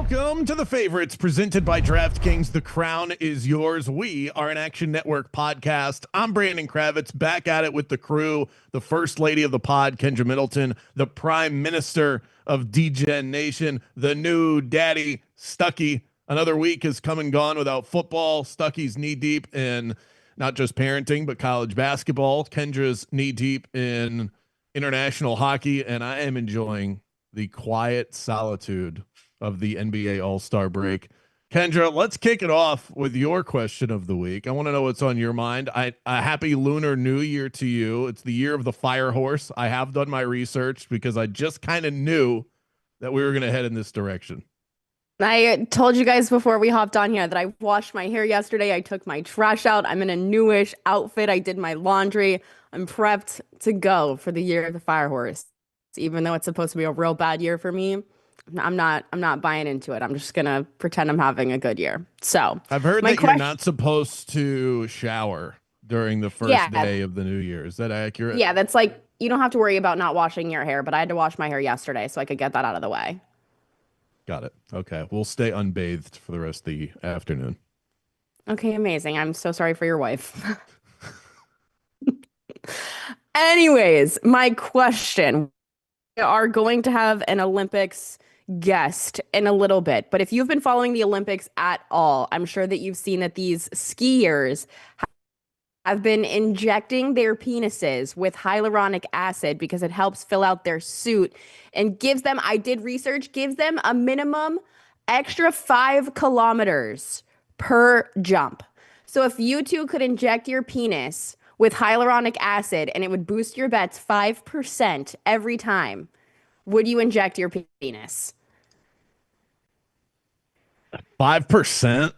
Welcome to the favorites presented by DraftKings. The crown is yours. We are an Action Network podcast. I'm Brandon Kravitz, back at it with the crew, the first lady of the pod, Kendra Middleton, the prime minister of DGen Nation, the new daddy, Stuckey. Another week has come and gone without football. Stuckey's knee deep in not just parenting, but college basketball. Kendra's knee deep in international hockey, and I am enjoying the quiet solitude of the NBA All-Star break. Kendra, let's kick it off with your question of the week. I want to know what's on your mind. A happy Lunar New Year to you. It's the year of the fire horse. I have done my research because I just kind of knew that we were going to head in this direction. I told you guys before we hopped on here that I washed my hair yesterday. I took my trash out. I'm in a newish outfit. I did my laundry. I'm prepped to go for the year of the fire horse. Even though it's supposed to be a real bad year for me, I'm not buying into it. I'm just gonna pretend I'm having a good year. So I've heard my that you're not supposed to shower during the first yeah, day of the new year. Is that accurate? yeah, that's like you don't have to worry about not washing your hair, but I had to wash my hair yesterday so I could get that out of the way. Got it. Okay. We'll stay unbathed for the rest of the afternoon. Okay, amazing. I'm so sorry for your wife. Anyways, my question. We are going to have an Olympics guest in a little bit, but if you've been following the Olympics at all, I'm sure that you've seen that these skiers have been injecting their penises with hyaluronic acid because it helps fill out their suit and gives them, I did research, gives them a minimum extra 5 kilometers per jump. So if you two could inject your penis with hyaluronic acid and it would boost your bets 5% every time, would you inject your penis? 5%?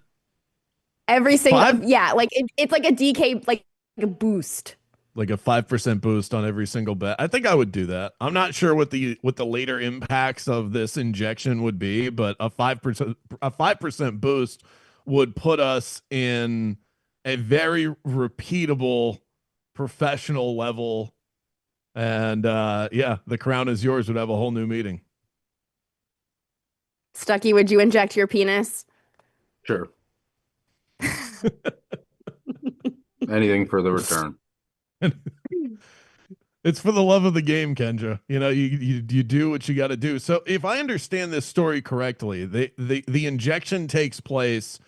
Every single, Five? yeah, like it's like a DK, like a boost. Like a 5% boost on every single bet. I think I would do that. I'm not sure what the later impacts of this injection would be, but a 5% boost would put us in a very repeatable professional level. And yeah, the crown is yours would have a whole new meaning. Stuckey, would you inject your penis? Sure. Anything for the return. It's for the love of the game, Kendra. You know, you do what you got to do. So if I understand this story correctly, the injection takes place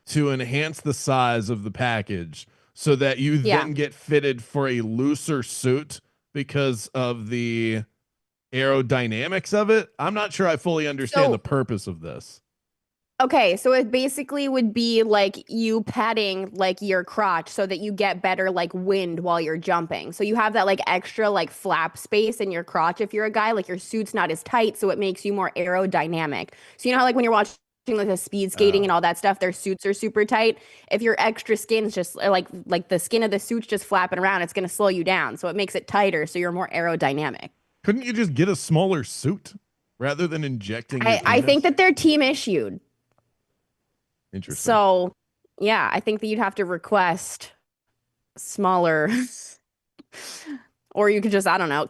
to enhance the size of the package so that you Yeah. then get fitted for a looser suit because of the aerodynamics of it. I'm not sure I fully understand the purpose of this. Okay, so it basically would be like you padding like your crotch so that you get better like wind while you're jumping. So you have that like extra like flap space in your crotch if you're a guy, like your suit's not as tight, so it makes you more aerodynamic. So you know how like when you're watching like the speed skating and all that stuff, their suits are super tight. If your extra skin's just like the skin of the suit's just flapping around, it's gonna slow you down. So it makes it tighter, so you're more aerodynamic. Couldn't you just get a smaller suit rather than injecting your I think penis? that they're team issued. Interesting. So, yeah, I think that you'd have to request smaller, or you could just, I don't know.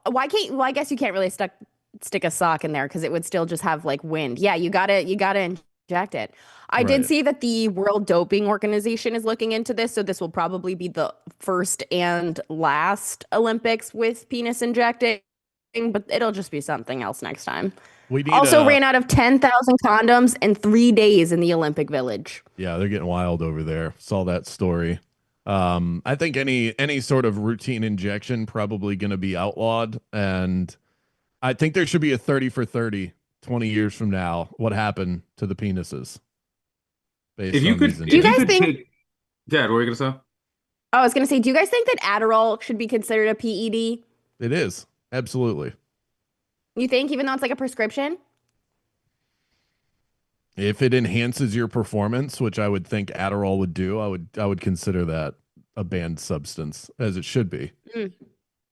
Why can't, well, I guess you can't really stick a sock in there because it would still just have like wind. Yeah, you gotta inject it. I did Right. see that the World Doping Organization is looking into this, so this will probably be the first and last Olympics with penis injecting, but it'll just be something else next time. We need Also ran out of 10,000 condoms in 3 days in the Olympic Village. yeah, they're getting wild over there. Saw that story. I think any sort of routine injection probably going to be outlawed, and I think there should be a 30 for 30 20 years from now. What happened to the penises? Based If you on could, these if Do you you guys could think, take, Dad, what were you gonna say? I was going to say, do you guys think that Adderall should be considered a PED? It is absolutely. You think, even though it's like a prescription? If it enhances your performance, which I would think Adderall would do, I would consider that a banned substance, as it should be. Mm.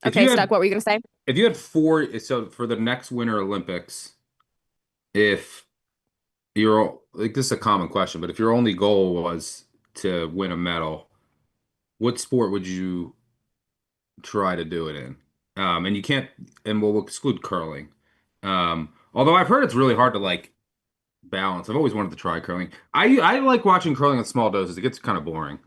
If Okay, you Stuck, had, what were you going to say? if you had four, so for the next Winter Olympics, if you're like this is a common question, but if your only goal was to win a medal, what sport would you try to do it in? And you can't, and we'll exclude curling. Although I've heard it's really hard to like balance. I've always wanted to try curling. I like watching curling in small doses. It gets kind of boring.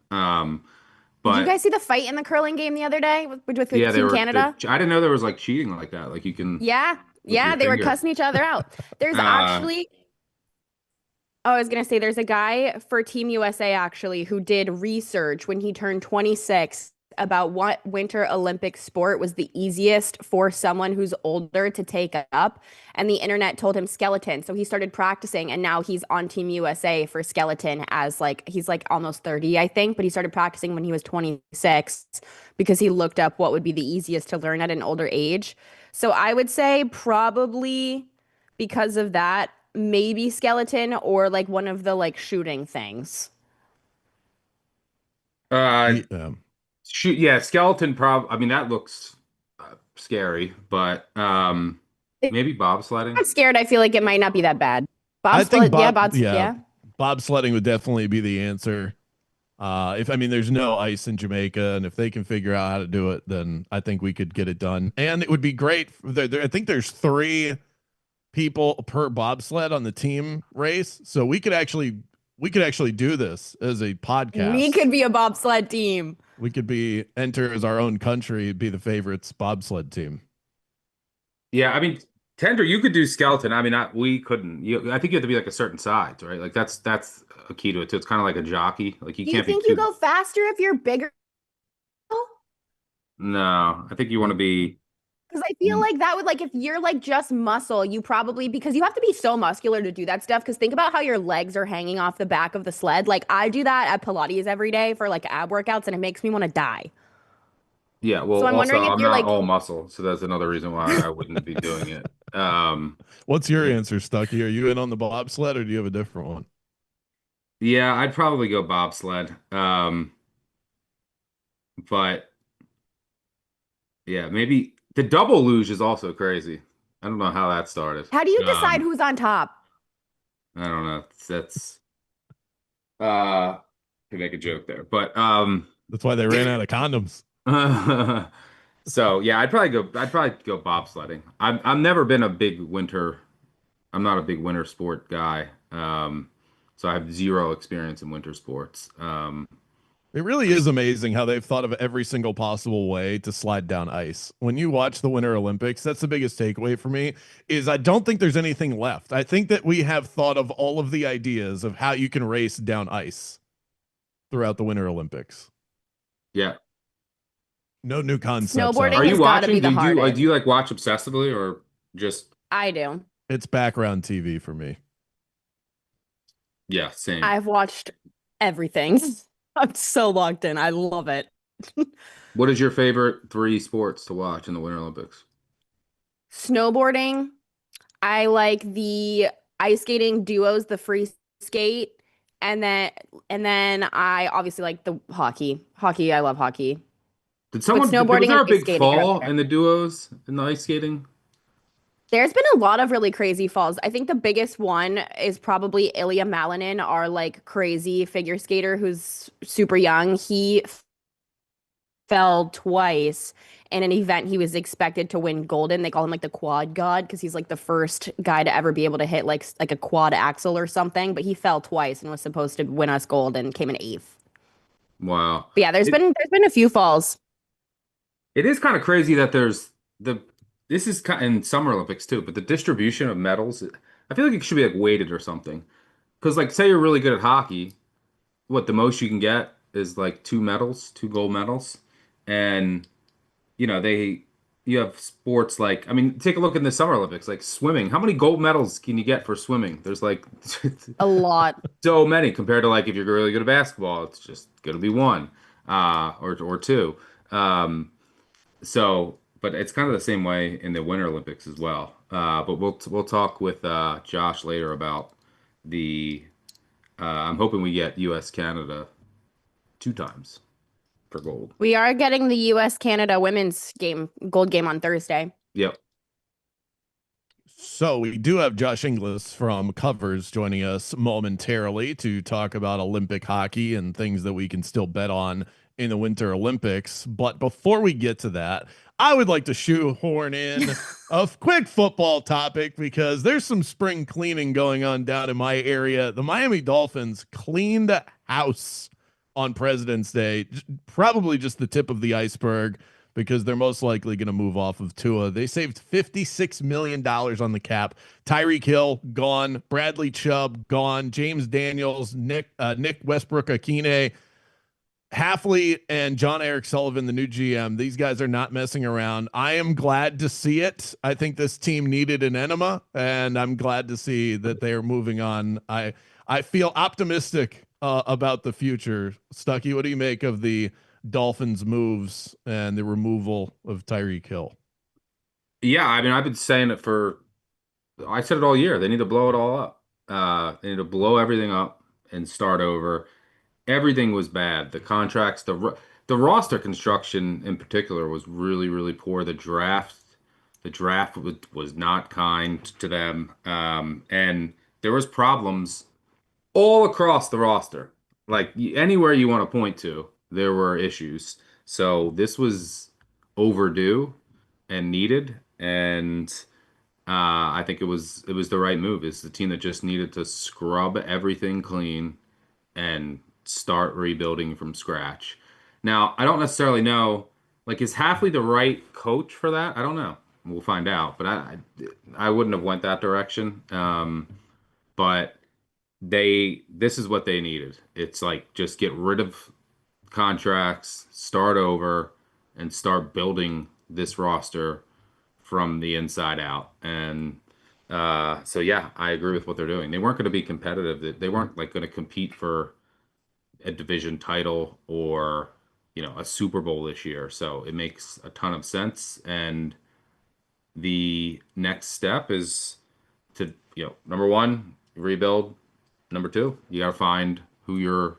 Did you But guys see the fight in the curling game the other day with yeah, Team Canada? I didn't know there was like cheating like that. Like you can Yeah, with your yeah, they were finger. cussing each other out. There's Uh, actually Oh, I was gonna say there's a guy for Team USA actually who did research when he turned 26 about what Winter Olympic sport was the easiest for someone who's older to take up. And the internet told him skeleton. So he started practicing and now he's on Team USA for skeleton as like he's like almost 30, I think, but he started practicing when he was 26 because he looked up what would be the easiest to learn at an older age. So I would say probably because of that, maybe skeleton or like one of the like shooting things. uh, Yeah. shoot, yeah, skeleton prob. I mean, that looks scary, but If maybe bobsledding. I'm scared, I feel like it might not be that bad. I think Bobsled, yeah, yeah. bobsledding would definitely be the answer. If I mean, there's no ice in Jamaica, and if they can figure out how to do it, then I think we could get it done. And it would be great. I think there's 3 people per bobsled on the team race, so we could actually do this as a We podcast. could be a bobsled team. We could be enter as our own country, be the favorites bobsled team. Yeah, I mean, Tender, you could do skeleton. I mean, we couldn't. I think you have to be like a certain size, right? Like that's a key to it too. It's kind of like a jockey. Like you Do you can't be think you too. go faster if you're bigger? No, I think you want to be. Because I feel like that would like if you're like just muscle, you probably because you have to be so muscular to do that stuff. Because think about how your legs are hanging off the back of the sled. Like I do that at Pilates every day for like ab workouts, and it makes me want to die. Yeah, well, So I'm also wondering if I'm you're not like all muscle, so that's another reason why I wouldn't be doing it. What's your answer, Stuckey? Are you in on the bobsled, or do you have a different one? Yeah, I'd probably go bobsled. But yeah, maybe the double luge is also crazy. I don't know how that started. how do you decide Um, who's on top? I don't know. That's to make a joke there, but That's why they ran out of condoms. so yeah, I'd probably go bobsledding. I've never been a big winter. I'm not a big winter sport guy. So I have zero experience in winter sports. It really is amazing how they've thought of every single possible way to slide down ice. When you watch the Winter Olympics, that's the biggest takeaway for me is I don't think there's anything left. I think that we have thought of all of the ideas of how you can race down ice throughout the Winter Olympics. Yeah. No new concepts out Are Snowboarding you has there. got to be watching? the Do hardest. you like watch obsessively or just I do. It's background TV for me. yeah, same. I've watched everything. I'm so locked in. I love it. What is your favorite 3 sports to watch in the Winter Olympics? Snowboarding. I like the ice skating duos, the free skate, and then I obviously like the hockey. Hockey, I love hockey. But Was snowboarding there and a ice big skating are up fall there. in the duos in the ice skating? There's been a lot of really crazy falls. I think the biggest one is probably Ilya Malinin, our like crazy figure skater who's super young. He fell twice in an event he was expected to win gold in. They call him like the quad god because he's like the first guy to ever be able to hit like a quad axle or something. But he fell twice and was supposed to win us gold and came in eighth. Wow. But yeah, there's been a few falls. It is kind of crazy that there's the this is kind in Summer Olympics too, but the distribution of medals, I feel like it should be like weighted or something. Because like say you're really good at hockey, what the most you can get is like 2 medals, 2 gold medals. And you have sports like I mean, take a look in the Summer Olympics, like swimming. How many gold medals can you get for swimming? There's like A lot. so many compared to like if you're really good at basketball, it's just gonna be one or 2. Um, but it's kind of the same way in the Winter Olympics as well. But we'll talk with Josh later about the. I'm hoping we get U.S. Canada 2 times for gold. We are getting the US Canada women's game gold game on Thursday. Yep. So we do have Josh Inglis from Covers joining us momentarily to talk about Olympic hockey and things that we can still bet on in the Winter Olympics. But before we get to that, I would like to shoehorn in a quick football topic because there's some spring cleaning going on down in my area. The Miami Dolphins cleaned house on President's Day, probably just the tip of the iceberg because they're most likely going to move off of Tua. They saved $56 million on the cap. Tyreek Hill, gone. Bradley Chubb, gone. James Daniels, Nick Westbrook-Akine, Halfley, and John Eric Sullivan, the new GM. These guys are not messing around. I am glad to see it. I think this team needed an enema, and I'm glad to see that they are moving on. I feel optimistic about the future. Stuckey, what do you make of the Dolphins moves and the removal of Tyreek Hill? Yeah, I mean, I've been saying it I said it all year. They need to blow it all up. They need to blow everything up and start over. Everything was bad. The contracts, the roster construction in particular was really, really poor. The draft was not kind to them, and there was problems all across the roster. Like anywhere you want to point to, there were issues. So this was overdue and needed, and I think it was the right move. It's the team that just needed to scrub everything clean and start rebuilding from scratch. Now, I don't necessarily know, like, is Halfley the right coach for that? I don't know. We'll find out. But I wouldn't have went that direction. But this is what they needed. It's like just get rid of contracts, start over, and start building this roster from the inside out. And so yeah, I agree with what they're doing. They weren't going to be competitive. They weren't like going to compete for a division title or a Super Bowl this year. So it makes a ton of sense. And the next step is to number one, rebuild. Number two, you got to find who your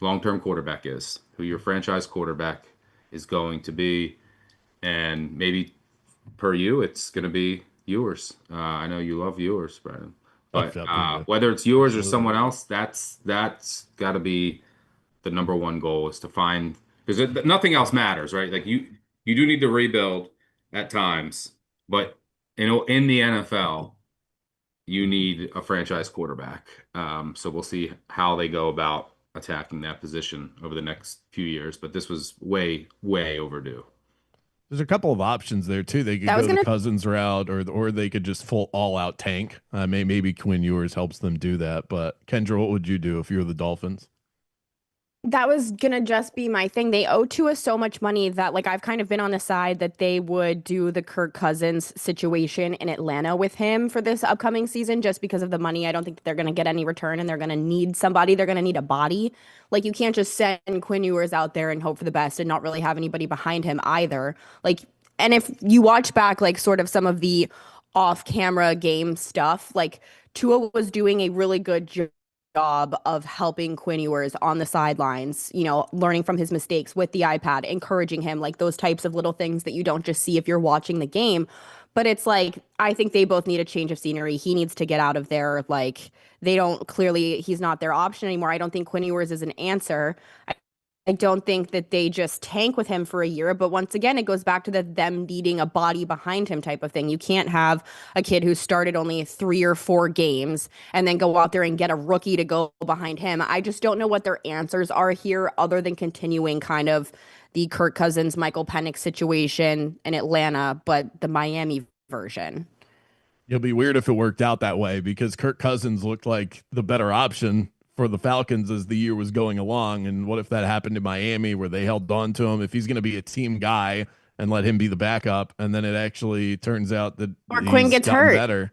long-term quarterback is, who your franchise quarterback is going to be, and maybe per you, it's going to be yours. I know you love yours, Brandon, but whether it's yours or someone else, that's got to be the number one goal is to find, because nothing else matters, right? Like you do need to rebuild at times, but in the NFL, you need a franchise quarterback. So we'll see how they go about attacking that position over the next few years. But this was way, way overdue. There's a couple of options there too. They could go the Cousins route, or they could just full all out tank. Maybe Quinn Ewers helps them do that. But Kendra, what would you do if you were the Dolphins? That was gonna just be my thing. They owe Tua so much money that like I've kind of been on the side that they would do the Kirk Cousins situation in Atlanta with him for this upcoming season just because of the money. I don't think that they're gonna get any return and they're gonna need somebody. They're gonna need a body. Like you can't just send Quinn Ewers out there and hope for the best and not really have anybody behind him either. Like, and if you watch back like sort of some of the off-camera game stuff, like Tua was doing a really good job of helping Quinn Ewers on the sidelines, learning from his mistakes with the iPad, encouraging him, like those types of little things that you don't just see if you're watching the game. But it's like, I think they both need a change of scenery. He needs to get out of there. Like, he's not their option anymore. I don't think Quinn Ewers is an answer. I don't think that they just tank with him for a year. But once again, it goes back to them needing a body behind him type of thing. You can't have a kid who started only 3 or 4 games and then go out there and get a rookie to go behind him. I just don't know what their answers are here other than continuing kind of the Kirk Cousins, Michael Penix situation in Atlanta, but the Miami version. It'll be weird if it worked out that way because Kirk Cousins looked like the better option for the Falcons as the year was going along. And what if that happened in Miami where they held on to him? If he's going to be a team guy and let him be the backup, and then it actually turns out that or Quinn gets hurt. Better.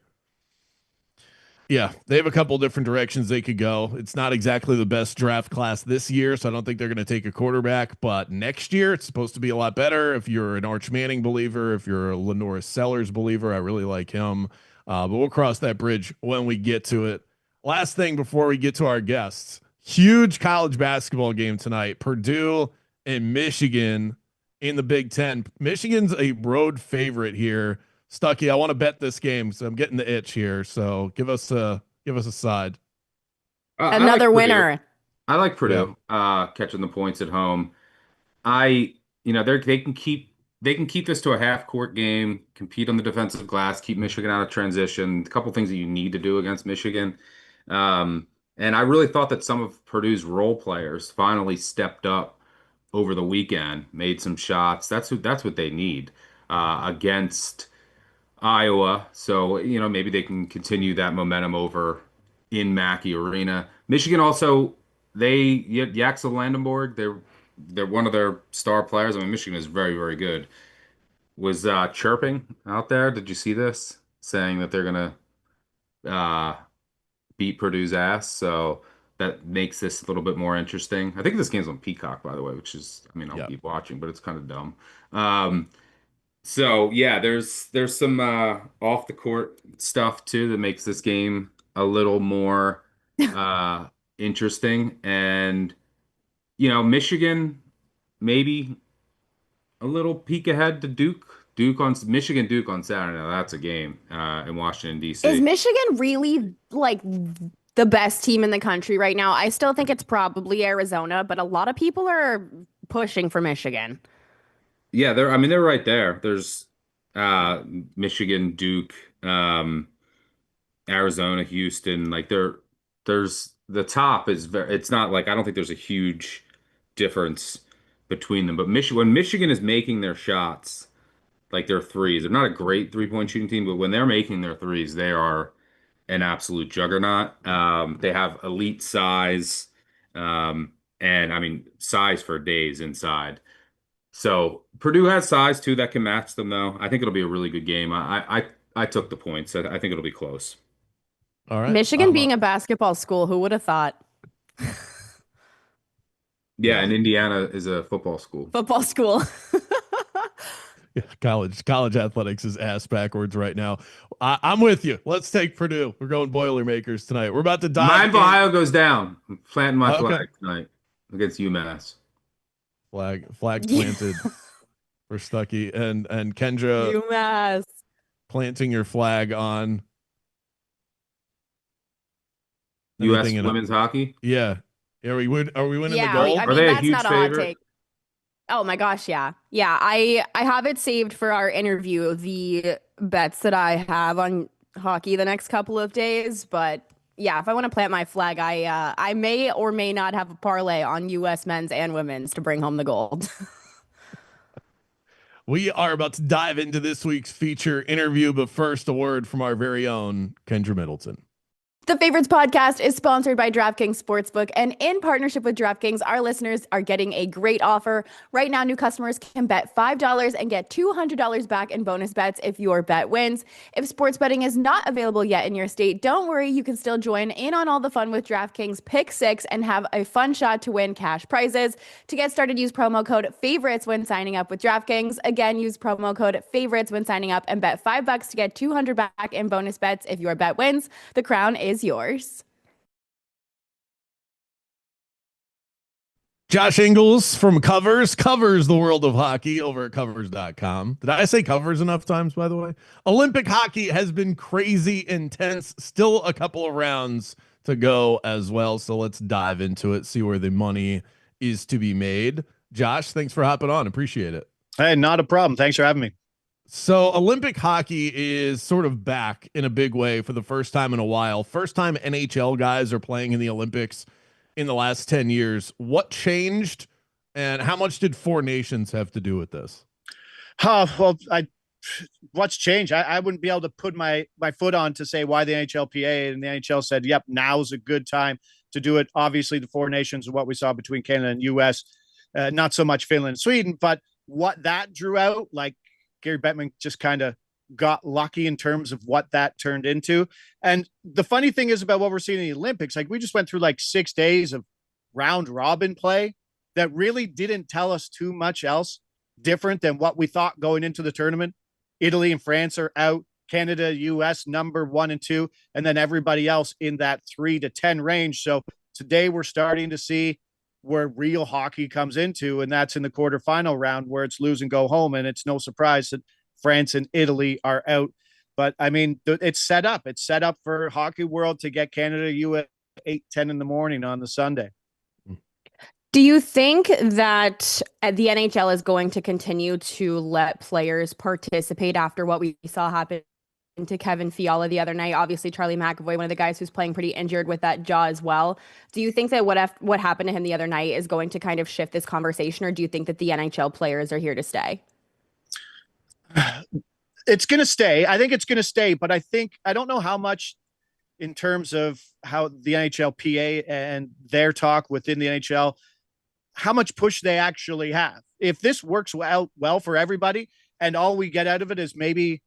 Yeah, they have a couple different directions they could go. It's not exactly the best draft class this year, so I don't think they're going to take a quarterback. But next year, it's supposed to be a lot better. If you're an Arch Manning believer, if you're a Lenora Sellers believer, I really like him. But we'll cross that bridge when we get to it. Last thing before we get to our guests, huge college basketball game tonight. Purdue and Michigan in the Big Ten. Michigan's a road favorite here. Stuckey, I want to bet this game, so I'm getting the itch here. So give us a side. Another winner. I like Purdue catching the points at home. they can keep this to a half court game, compete on the defensive glass, keep Michigan out of transition. A couple things that you need to do against Michigan. Um, and I really thought that some of Purdue's role players finally stepped up over the weekend, made some shots. That's what they need against Iowa. So, maybe they can continue that momentum over in Mackey Arena. Michigan also, Yaxel Landenborg, they're one of their star players. I mean, Michigan is very, very good. Was chirping out there. Did you see this? Saying that they're gonna uh, beat Purdue's ass. So that makes this a little bit more interesting. I think this game's on Peacock, by the way, which is, I mean, I'll Yeah. keep watching, but it's kind of dumb. So yeah, there's some off the court stuff too that makes this game a little more uh interesting. And Michigan maybe a little peek ahead to Duke. Duke on Saturday. Now, that's a game in Washington Is D.C. Michigan really like the best team in the country right now? I still think it's probably Arizona, but a lot of people are pushing for Michigan. Yeah, they're right there. There's uh Michigan, Duke, um Arizona, Houston, like there's the top is very, it's not like, I don't think there's a huge difference between them. But when Michigan is making their shots, like their threes, they're not a great three-point shooting team, but when they're making their threes, they are an absolute juggernaut. They have elite size, and I mean size for days inside. So Purdue has size too that can match them though. I think it'll be a really good game. I took the points. I think it'll be close. All right. Michigan being a basketball school, who would have thought? Yeah, and Indiana is a football school. Football school. Yeah, college athletics is ass backwards right now. I'm with you. Let's take Purdue. We're going Boilermakers tonight. We're about to dive Mine in. Ohio goes down. I'm planting my Okay. flag tonight against UMass. Flag planted for Stuckey and Kendra UMass. planting your flag on U.S. anything in women's hockey. Yeah. Are we winning the Yeah, gold? I Are mean they a that's huge not a hot favorite? take. Oh my gosh, yeah. Yeah, I have it saved for our interview, the bets that I have on hockey the next couple of days, but yeah, if I want to plant my flag, I may or may not have a parlay on US men's and women's to bring home the gold. We are about to dive into this week's feature interview, but first, a word from our very own Kendra Middleton. The Favorites podcast is sponsored by DraftKings Sportsbook, and in partnership with DraftKings, our listeners are getting a great offer. Right now, new customers can bet $5 and get $200 back in bonus bets if your bet wins. If sports betting is not available yet in your state, don't worry, you can still join in on all the fun with DraftKings Pick 6 and have a fun shot to win cash prizes. To get started, use promo code FAVORITES when signing up with DraftKings. Again, use promo code FAVORITES when signing up and bet $5 to get $200 back in bonus bets if your bet wins. The crown is yours. Josh Inglis from covers the world of hockey over at covers.com. Did I say covers enough times, by the way? Olympic hockey has been crazy intense. Still a couple of rounds to go as well. So let's dive into it, see where the money is to be made. Josh, thanks for hopping on. Appreciate it. Hey, not a problem. Thanks for having me. So Olympic hockey is sort of back in a big way for the first time in a while. First time NHL guys are playing in the Olympics in the last 10 years. What changed and how much did Four Nations have to do with this? What's changed? I wouldn't be able to put my foot on to say why the NHLPA and the NHL said, yep, now's a good time to do it. Obviously, the Four Nations and what we saw between Canada and US, not so much Finland and Sweden, but what that drew out, like Gary Bettman just kind of got lucky in terms of what that turned into. And the funny thing is about what we're seeing in the Olympics, like we just went through like 6 days of round robin play that really didn't tell us too much else different than what we thought going into the tournament. Italy and France are out, Canada, US number 1 and 2, and then everybody else in that 3 to 10 range. So today we're starting to see where real hockey comes into, and that's in the quarterfinal round where it's lose and go home. And it's no surprise that France and Italy are out. But I mean, it's set up. It's set up for Hockey World to get Canada, US 8:10 in the morning on the Sunday. Do you think that the NHL is going to continue to let players participate after what we saw happen to Kevin Fiala the other night? Obviously, Charlie McAvoy, one of the guys who's playing pretty injured with that jaw as well. Do you think that what happened to him the other night is going to kind of shift this conversation, or do you think that the NHL players are here to stay? It's going to stay. I think it's going to stay, but I don't know how much in terms of how the NHLPA and their talk within the NHL, how much push they actually have. If this works well for everybody and all we get out of it is maybe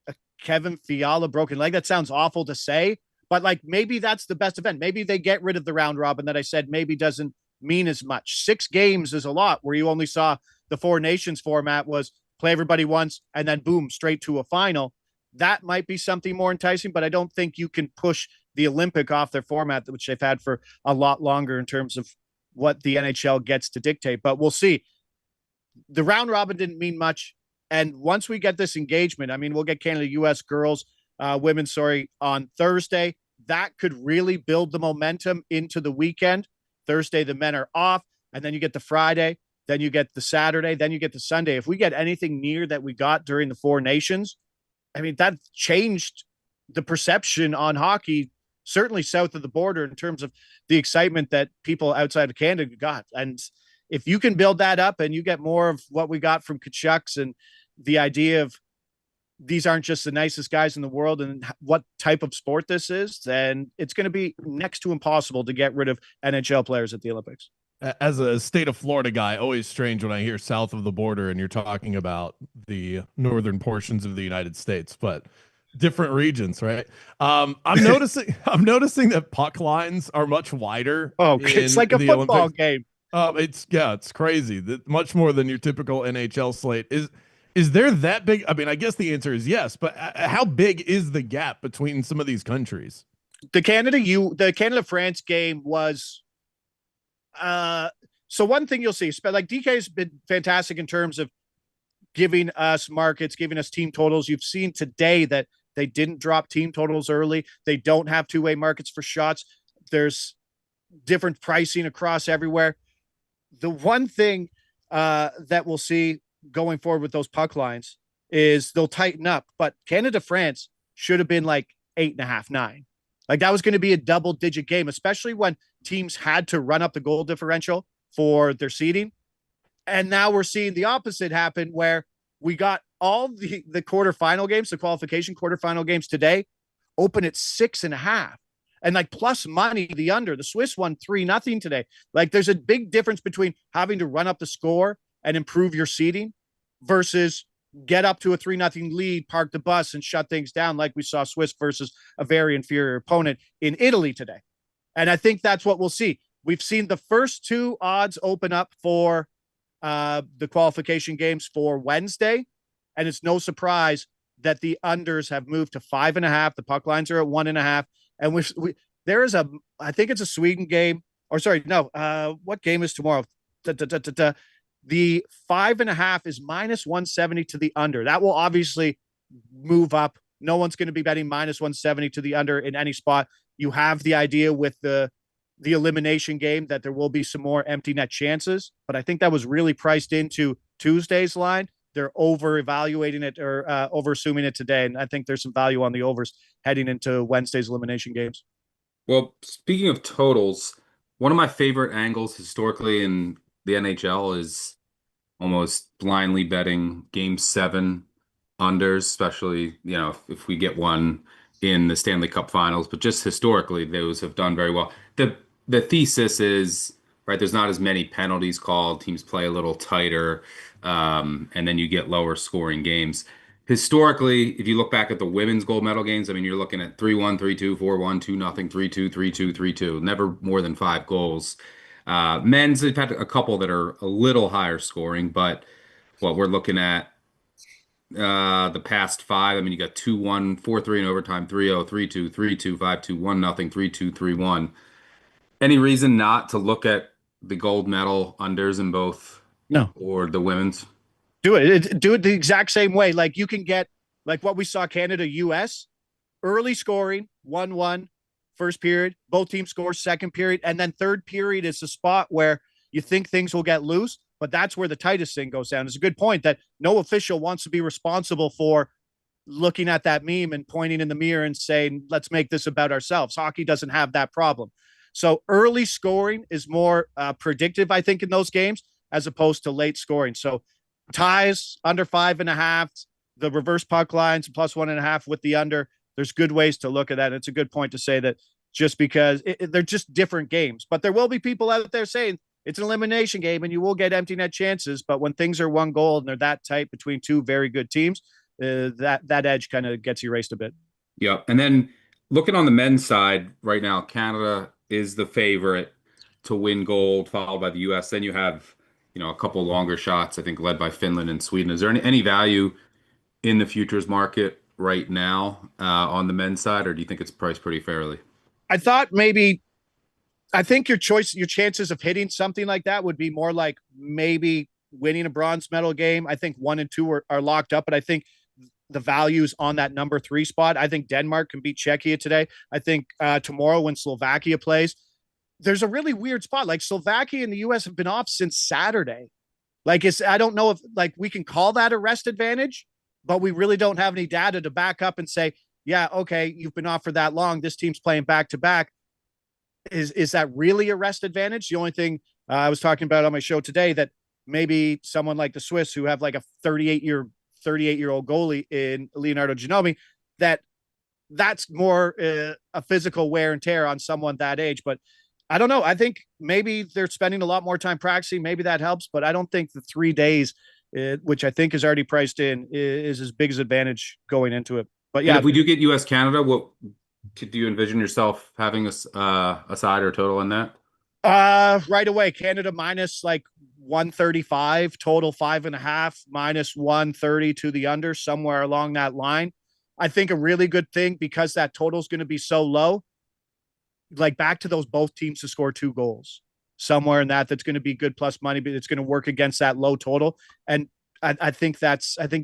a Kevin Fiala broken leg, that sounds awful to say, but like maybe that's the best event. Maybe they get rid of the round robin that I said maybe doesn't mean as much. 6 games is a lot where you only saw the 4 nations format was play everybody once and then boom, straight to a final. That might be something more enticing, but I don't think you can push the Olympic off their format, which they've had for a lot longer in terms of what the NHL gets to dictate, but we'll see. The round robin didn't mean much. And once we get this engagement, I mean, we'll get Canada, US girls, women, on Thursday. That could really build the momentum into the weekend. Thursday, the men are off, and then you get the Friday, then you get the Saturday, then you get the Sunday. If we get anything near that we got during the 4 nations, I mean, that changed the perception on hockey, certainly south of the border in terms of the excitement that people outside of Canada got. And if you can build that up and you get more of what we got from Kachucks and the idea of these aren't just the nicest guys in the world and what type of sport this is, then it's going to be next to impossible to get rid of NHL players at the Olympics. As a state of Florida guy, always strange when I hear south of the border and you're talking about the northern portions of the United States, but different regions, right? I'm noticing that puck lines are much wider. Oh, it's like a football Olympics game. It's crazy. Much more than your typical NHL slate. Is there that big? I mean, I guess the answer is yes, but how big is the gap between some of these countries? The Canada France game was so one thing you'll see, like DK has been fantastic in terms of giving us markets, giving us team totals. You've seen today that they didn't drop team totals early. They don't have 2-way markets for shots. There's different pricing across everywhere. The one thing that we'll see going forward with those puck lines is they'll tighten up, but Canada, France should have been like 8.5, 9. Like that was going to be a double-digit game, especially when teams had to run up the goal differential for their seeding. And now we're seeing the opposite happen where we got all the quarterfinal games, the qualification quarterfinal games today, open at 6.5. And like plus money, the under. The Swiss won 3-0 today. Like there's a big difference between having to run up the score and improve your seeding versus get up to a 3-0 lead, park the bus, and shut things down like we saw Swiss versus a very inferior opponent in Italy today. And I think that's what we'll see. We've seen the first 2 odds open up for the qualification games for Wednesday, and it's no surprise that the unders have moved to 5.5. The puck lines are at 1.5, and there is I think it's a Sweden game, or sorry, no, what game is tomorrow? The 5.5 is -170 to the under. That will obviously move up. No one's going to be betting -170 to the under in any spot. You have the idea with the elimination game that there will be some more empty net chances, but I think that was really priced into Tuesday's line. They're over evaluating it or over assuming it today. And I think there's some value on the overs heading into Wednesday's elimination games. Well, speaking of totals, one of my favorite angles historically in the NHL is almost blindly betting game 7 unders, especially, if we get one in the Stanley Cup Finals, but just historically, those have done very well. The thesis is, right, there's not as many penalties called, teams play a little tighter, and then you get lower scoring games. Historically, if you look back at the women's gold medal games, I mean, you're looking at 3-1, 3-2, 4-1, 2-0, 3-2, 3-2, 3-2, never more than 5 goals. Men's, they've had a couple that are a little higher scoring, but what we're looking at the past 5, I mean, you got 2-1, 4-3 in overtime, 3-0, 3-2, 3-2, 5-2, 1-0, 3-2, 3-1. Any reason not to look at the gold medal unders in both? No. Or the women's? Do it the exact same way. Like you can get like what we saw Canada, US, early scoring, 1-1, first period, both teams score second period. And then third period is the spot where you think things will get loose, but that's where the tightest thing goes down. It's a good point that no official wants to be responsible for looking at that meme and pointing in the mirror and saying, let's make this about ourselves. Hockey doesn't have that problem. So early scoring is more predictive, I think, in those games, as opposed to late scoring. So ties under 5.5, the reverse puck lines plus 1.5 with the under. There's good ways to look at that. It's a good point to say that just because they're just different games, but there will be people out there saying it's an elimination game and you will get empty net chances. But when things are one goal and they're that tight between two very good teams, that edge kind of gets erased a bit. Yeah. And then looking on the men's side right now, Canada is the favorite to win gold, followed by the US. Then you have, a couple longer shots, I think, led by Finland and Sweden. Is there any value in the futures market right now on the men's side, or do you think it's priced pretty fairly? I think your chances of hitting something like that would be more like maybe winning a bronze medal game. I think 1 and 2 are locked up, but I think the values on that number 3 spot. I think Denmark can beat Czechia today. I think tomorrow when Slovakia plays, there's a really weird spot. Like Slovakia and the US have been off since Saturday. I don't know if we can call that a rest advantage, but we really don't have any data to back up and say, yeah, okay, you've been off for that long. This team's playing back to back. Is that really a rest advantage? The only thing I was talking about on my show today, that maybe someone like the Swiss, who have like a 38-year-old goalie in Leonardo Ginobili, that's more a physical wear and tear on someone that age. But I don't know. I think maybe they're spending a lot more time practicing. Maybe that helps, but I don't think the 3 days, which I think is already priced in, is as big as advantage going into it. But yeah, and if we do get US Canada, what do you envision yourself having a side or total in that? Right away, Canada minus 135, total 5.5, minus 130 to the under, somewhere along that line. I think a really good thing, because that total is going to be so low, back to those both teams to score 2 goals, somewhere in that's going to be good plus money, but it's going to work against that low total. And I think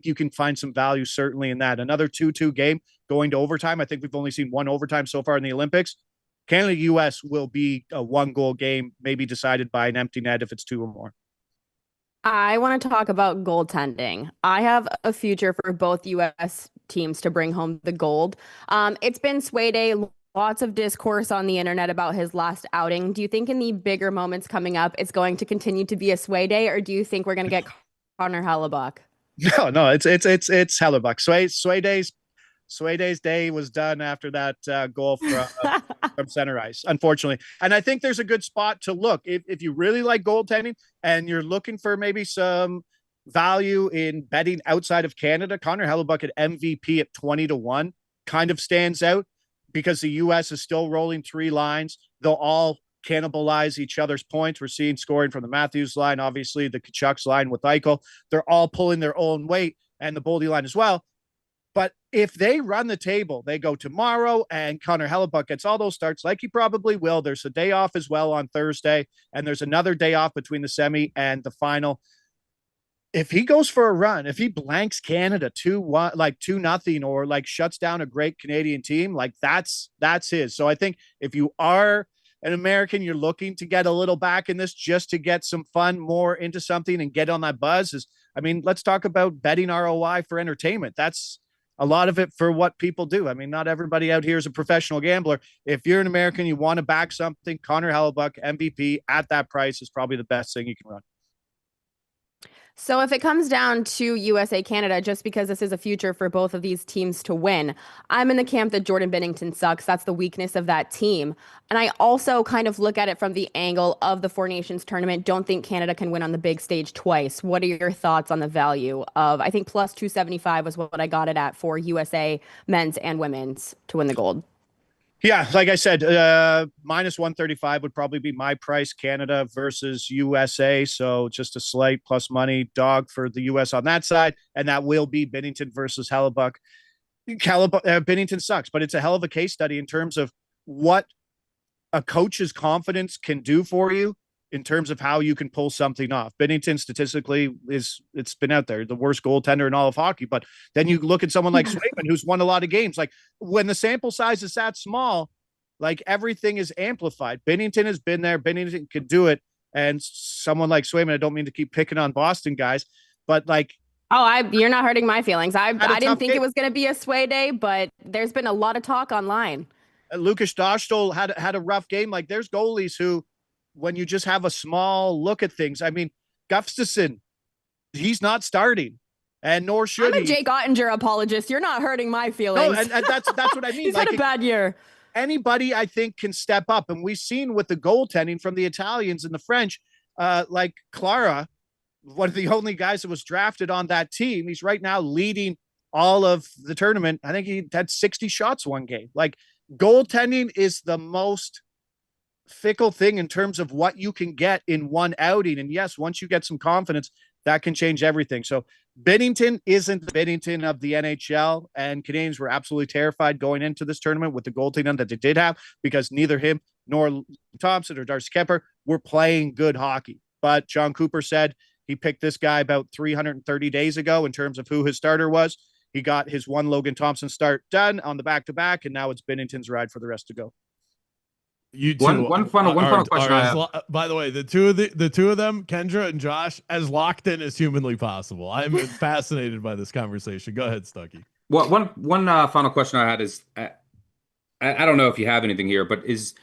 you can find some value certainly in that. Another 2-2 game going to overtime. I think we've only seen one overtime so far in the Olympics. Canada US will be a 1-goal game, maybe decided by an empty net if it's 2 or more. I want to talk about goaltending. I have a future for both US teams to bring home the gold. It's been Sway Day. Lots of discourse on the internet about his last outing. Do you think in the bigger moments coming up, it's going to continue to be a Sway Day, or do you think we're going to get Connor Hellebuyck? No, it's Hellebuyck. Sway Day's day was done after that goal from center ice, unfortunately. And I think there's a good spot to look. If you really like goaltending and you're looking for maybe some value in betting outside of Canada, Connor Hellebuyck at MVP at 20-1 kind of stands out, because the US is still rolling 3 lines. They'll all cannibalize each other's points. We're seeing scoring from the Matthews line, obviously the Kachuk's line with Eichel. They're all pulling their own weight, and the Boldy line as well. But if they run the table, they go tomorrow and Connor Hellebuyck gets all those starts, like he probably will. There's a day off as well on Thursday, and there's another day off between the semi and the final. If he goes for a run, if he blanks Canada 2-1, 2-0, or shuts down a great Canadian team, that's his. So I think if you are an American, you're looking to get a little back in this just to get some fun more into something and get on that buzz. Let's talk about betting ROI for entertainment. That's a lot of it for what people do. Not everybody out here is a professional gambler. If you're an American, you want to back something, Connor Hellebuyck, MVP at that price is probably the best thing you can run. So if it comes down to USA Canada, just because this is a future for both of these teams to win, I'm in the camp that Jordan Binnington sucks. That's the weakness of that team. And I also kind of look at it from the angle of the Four Nations tournament. Don't think Canada can win on the big stage twice. What are your thoughts on the value of, I think plus 275 was what I got it at for USA men's and women's to win the gold? Yeah, like I said, minus 135 would probably be my price, Canada versus USA. So just a slight plus money dog for the US on that side. And that will be Binnington versus Hellebuyck. Binnington sucks, but it's a hell of a case study in terms of what a coach's confidence can do for you in terms of how you can pull something off. Binnington statistically it's been out there, the worst goaltender in all of hockey. But then you look at someone like Swayman, who's won a lot of games. When the sample size is that small, everything is amplified. Binnington has been there. Binnington could do it. And someone like Swayman, I don't mean to keep picking on Boston guys, but like, you're not hurting my feelings. I didn't think game. it was going to be a sway day, but there's been a lot of talk online. Lucas Dostal had a rough game. Like there's goalies who, when you just have a small look at things, I mean, Gustafsson, he's not starting, and nor should he. I'm a Jake Ottinger apologist. You're not hurting my feelings. No, and that's what I mean. He's had a bad year. Anybody I think can step up, and we've seen with the goaltending from the Italians and the French, like Clara, one of the only guys that was drafted on that team. He's right now leading all of the tournament. I think he had 60 shots one game. Like goaltending is the most fickle thing in terms of what you can get in one outing. And yes, once you get some confidence, that can change everything. So Binnington isn't the Binnington of the NHL, and Canadians were absolutely terrified going into this tournament with the goaltending that they did have, because neither him nor Thompson or Darcy Kemper were playing good hockey. But John Cooper said he picked this guy about 330 days ago in terms of who his starter was. He got his one Logan Thompson start done on the back-to-back, and now it's Binnington's ride for the rest to go. You two, one final question. By the way, the two of them, Kendra and Josh, as locked in as humanly possible. I'm fascinated by this conversation. Go ahead, Stuckey. Well, one final question I had is, I don't know if you have anything here, but is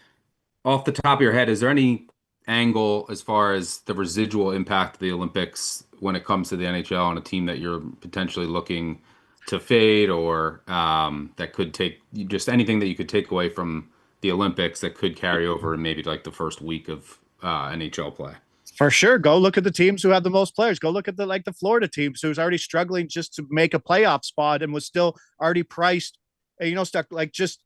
off the top of your head, is there any angle as far as the residual impact of the Olympics when it comes to the NHL on a team that you're potentially looking to fade, or that could take just anything that you could take away from the Olympics that could carry over in maybe like the first week of NHL play? For sure. Go look at the teams who have the most players. Go look at the Florida teams who's already struggling just to make a playoff spot and was still already priced, stuck like just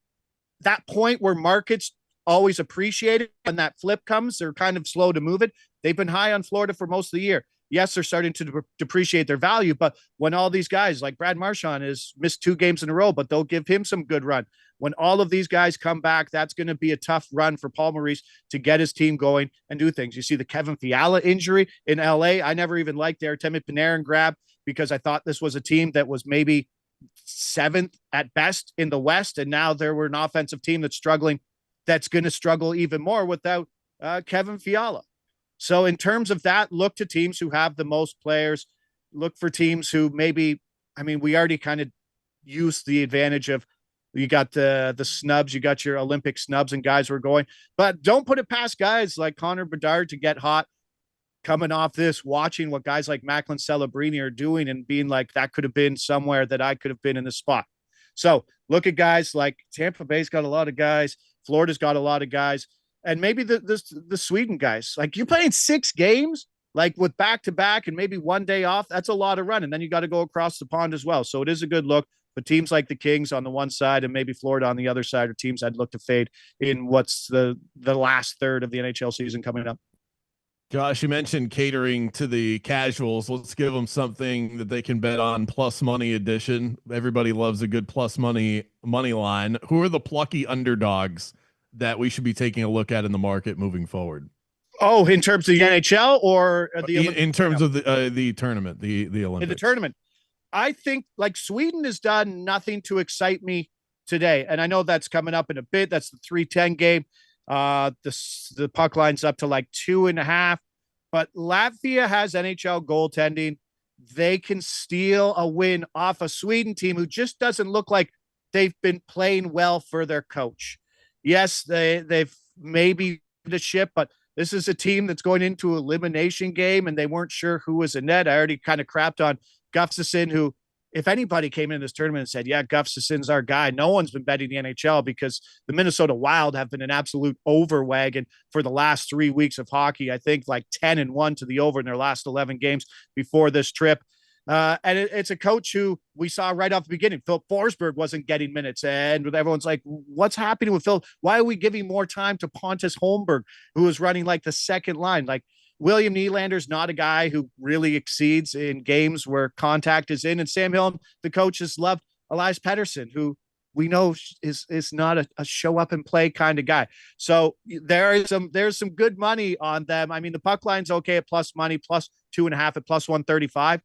that point where markets always appreciate it. When that flip comes, they're kind of slow to move it. They've been high on Florida for most of the year. Yes, they're starting to depreciate their value, but when all these guys like Brad Marchand has missed 2 games in a row, but they'll give him some good run. When all of these guys come back, that's going to be a tough run for Paul Maurice to get his team going and do things. You see the Kevin Fiala injury in LA. I never even liked the Artemi Panarin grab because I thought this was a team that was maybe 7th at best in the West. And now there were an offensive team that's struggling, that's going to struggle even more without Kevin Fiala. So in terms of that, look to teams who have the most players, look for teams who maybe, we already kind of used the advantage of, you got the snubs, you got your Olympic snubs and guys who are going, but don't put it past guys like Connor Bedard to get hot coming off this, watching what guys like Macklin Celebrini are doing and being like, that could have been somewhere that I could have been in this spot. So look at guys like Tampa Bay's got a lot of guys. Florida's got a lot of guys. And maybe the Sweden guys, like you're playing 6 games, like with back-to-back and maybe one day off. That's a lot of run. And then you got to go across the pond as well. So it is a good look. But teams like the Kings on the one side and maybe Florida on the other side are teams I'd look to fade in what's the last third of the NHL season coming up. Josh, you mentioned catering to the casuals. Let's give them something that they can bet on. Plus money edition. Everybody loves a good plus money line. Who are the plucky underdogs that we should be taking a look at in the market moving forward? Oh, in terms of the NHL or in terms of the tournament, the Olympics? In the tournament, I think like Sweden has done nothing to excite me today, and I know that's coming up in a bit. That's the 3:10 game. The puck line's up to like 2.5, but Latvia has NHL goaltending. They can steal a win off a Sweden team who just doesn't look like they've been playing well for their coach. Yes, they've maybe the ship, but this is a team that's going into an elimination game, and they weren't sure who was in net. I already kind of crapped on Gustafsson, who, if anybody came in this tournament and said, yeah, Gustafsson's our guy, no one's been betting the NHL because the Minnesota Wild have been an absolute over wagon for the last 3 weeks of hockey. I think like 10-1 to the over in their last 11 games before this trip. And it's a coach who we saw right off the beginning. Phil Forsberg wasn't getting minutes, and everyone's like, what's happening with Phil? Why are we giving more time to Pontus Holmberg, who is running like the second line? Like William Nylander's not a guy who really exceeds in games where contact is in. And Sam Hill, the coach, has loved Elias Pettersson, who we know is not a show up and play kind of guy. So there's some good money on them. The puck line's okay at plus money, plus 2.5 at plus 135.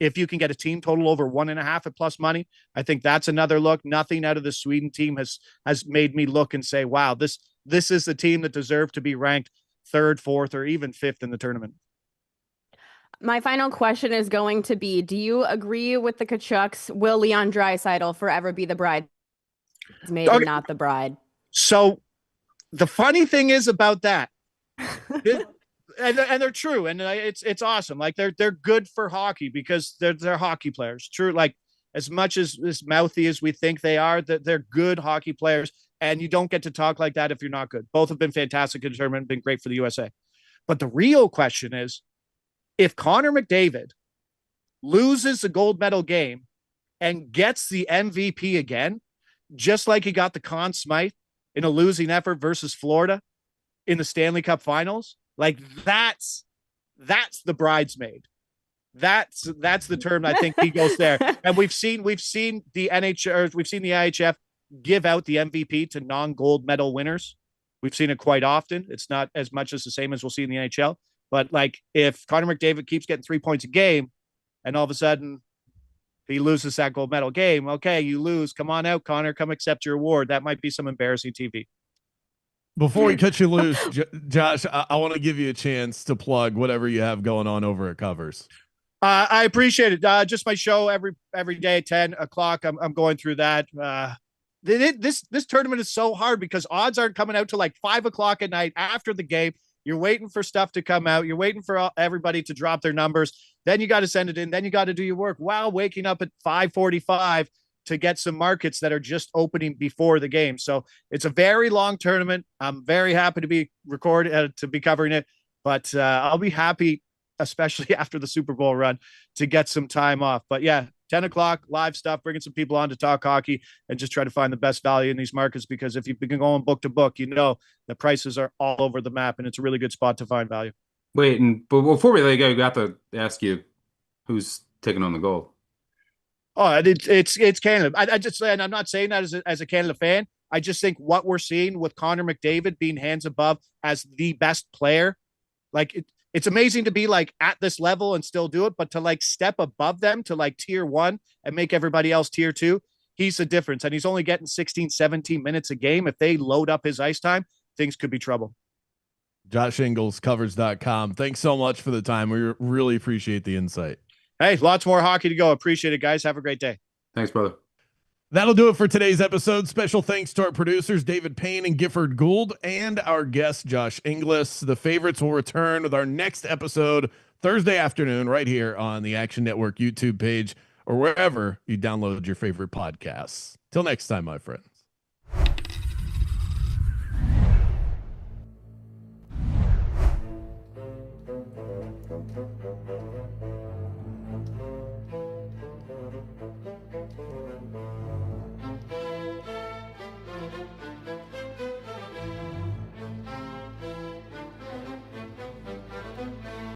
If you can get a team total over 1.5 at plus money, I think that's another look. Nothing out of the Sweden team has made me look and say, wow, this is the team that deserved to be ranked third, fourth, or even fifth in the tournament. My final question is going to be, do you agree with the Kachucks? Will Leon Draisaitl forever be the bridesmaid and not the bride? So the funny thing is about that, and they're true, and it's awesome. Like they're good for hockey because they're hockey players. True, like as much as mouthy as we think they are, that they're good hockey players, and you don't get to talk like that if you're not good. Both have been fantastic in the tournament, been great for the USA. But the real question is, if Connor McDavid loses the gold medal game and gets the MVP again, just like he got the Conn Smythe in a losing effort versus Florida in the Stanley Cup Finals, like that's the bridesmaid. That's the term. I think he goes there. And we've seen the NHL, we've seen the IHF give out the MVP to non-gold medal winners. We've seen it quite often. It's not as much as the same as we'll see in the NHL. But like if Connor McDavid keeps getting 3 points a game and all of a sudden he loses that gold medal game, okay, you lose. Come on out, Connor. Come accept your award. That might be some embarrassing TV. Before we cut you loose, Josh, I want to give you a chance to plug whatever you have going on over at Covers. I appreciate it. Just my show every day at 10 o'clock. I'm going through that. This tournament is so hard because odds aren't coming out till like 5 o'clock at night after the game. You're waiting for stuff to come out. You're waiting for everybody to drop their numbers. Then you got to send it in. Then you got to do your work while waking up at 5:45 to get some markets that are just opening before the game. So it's a very long tournament. I'm very happy to be to be covering it, but I'll be happy, especially after the Super Bowl run, to get some time off. But yeah, 10 o'clock live stuff, bringing some people on to talk hockey and just try to find the best value in these markets, because if you've been going book to book, you know the prices are all over the map and it's a really good spot to find value. Wait, but before we let you go, we got to ask you who's taking on the gold. Oh, it's Canada. I just, and I'm not saying that as a Canada fan. I just think what we're seeing with Connor McDavid being hands above as the best player, like it's amazing to be like at this level and still do it, but to like step above them to like tier 1 and make everybody else tier 2, he's the difference. And he's only getting 16, 17 minutes a game. If they load up his ice time, things could be trouble. Josh Inglis, covers.com. Thanks so much for the time. We really appreciate the insight. Hey, lots more hockey to go. Appreciate it, guys. Have a great day. Thanks, brother. That'll do it for today's episode. Special thanks to our producers, David Payne and Gifford Gould, and our guest, Josh Inglis. The favorites will return with our next episode Thursday afternoon right here on the Action Network YouTube page or wherever you download your favorite podcasts. Till next time, my friends.